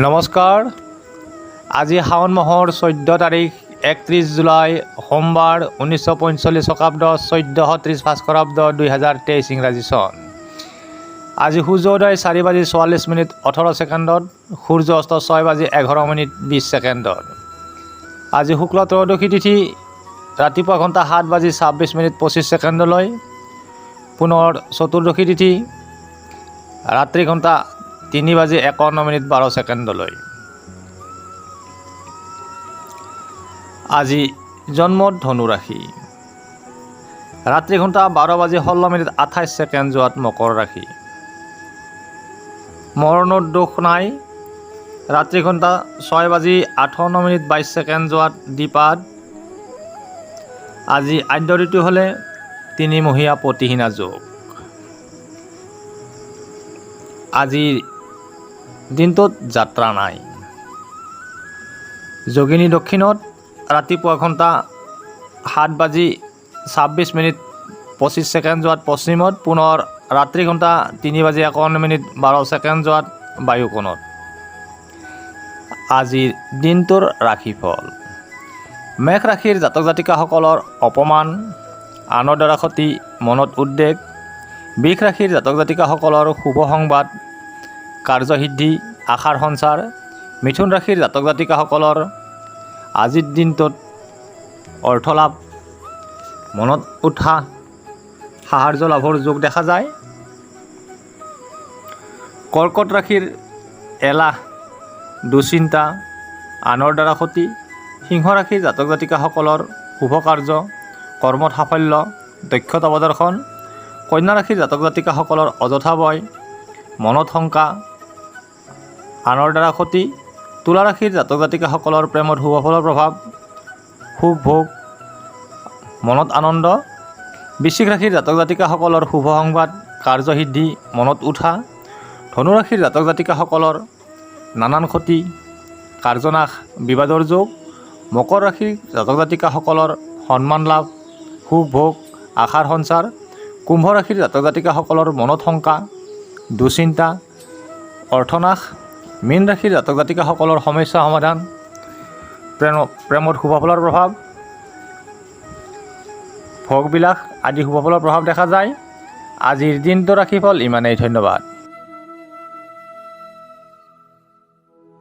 নমস্কাৰ। আজি শাওণ মাহৰ 14 তাৰিখ 31 জুলাই সোমবাৰ 1945 শকাব্দ 1430 ভাস্কৰাব্দ 2023 ইংৰাজী চন। আজি সূৰ্যোদয় 4:44 18 ছেকেণ্ডত, সূৰ্য অস্ত 6:11 20 আজি শুক্ল ত্ৰয়োদশী তিথি ৰাতিপুৱা ঘণ্টা 7:26 25 পুনৰ চতুৰ্দশী তিথি ৰাত্ৰি ঘণ্টা 3:51 12 আজি জন্মত ধনু ৰাশি, ৰাত্ৰি ঘণ্টা 12:16 28 যোৱাত মকৰ ৰাশি। মৰণৰ দোষ নাই, ৰাত্ৰি ঘণ্টা 6:58 22 যোৱাত দ্বিপাদ। আজি আদ্য ঋতু হ'লে তিনিমহীয়া প্ৰতিহীনা যোগ। আজিৰ দিনটোত যাত্ৰা নাই। যোগিনী দক্ষিণত ৰাতিপুৱা ঘণ্টা 7:26 25 যোৱাত পশ্চিমত, পুনৰ ৰাত্ৰি ঘণ্টা 3:51 12 যোৱাত বায়ুকোণত। আজিৰ দিনটোৰ ৰাশিফল। মেঘ ৰাশিৰ জাতক জাতিকাসকলৰ অপমান, আনৰ দ্বাৰা ক্ষতি, মনত উদ্বেগ। বৃষ ৰাশিৰ জাতক জাতিকাসকলৰ শুভ সংবাদ, কাৰ্যসিদ্ধি, আশাৰ সঞ্চাৰ। মিথুন ৰাশিৰ জাতক জাতিকাসকলৰ আজিৰ দিনটোত অৰ্থলাভ, মনত উৎসাহ, সাহাৰ্য লাভৰ যোগ দেখা যায়। কৰ্কট ৰাশিৰ এলাহ, দুশ্চিন্তা, আনৰ দ্বাৰা ক্ষতি। সিংহ ৰাশিৰ জাতক জাতিকাসকলৰ শুভ কাৰ্য, কৰ্মত সাফল্য, দক্ষতা প্ৰদৰ্শন। কন্যা ৰাশিৰ জাতক জাতিকাসকলৰ অযথা বয়, মনত শংকা, আনৰ দ্বাৰা ক্ষতি। তুলা ৰাশিৰ জাতক জাতিকাসকলৰ প্ৰেমত শুভ ফলৰ প্ৰভাৱ, সুখ ভোগ, মনত আনন্দ। বৃশ্চিক ৰাশিৰ জাতক জাতিকাসকলৰ শুভ সংবাদ, কাৰ্যসিদ্ধি, মনত উৎসাহ। ধনু ৰাশিৰ জাতক জাতিকাসকলৰ নানান ক্ষতি, কাৰ্যনাশ, বিবাদৰ যোগ। মকৰ ৰাশিৰ জাতক জাতিকাসকলৰ সন্মান লাভ, সুখ ভোগ, আশাৰ সঞ্চাৰ। কুম্ভ ৰাশিৰ জাতক জাতিকাসকলৰ মনত শংকা, দুশ্চিন্তা, অৰ্থনাশ। মীন ৰাশিৰ জাতক জাতিকাসকলৰ সমস্যা সমাধান, প্ৰেমত শুভফলৰ প্ৰভাৱ, ভোগবিলাস আদি শুভফলৰ প্ৰভাৱ দেখা যায়। আজিৰ দিনটোৰ ৰাশিফল ইমানেই। ধন্যবাদ।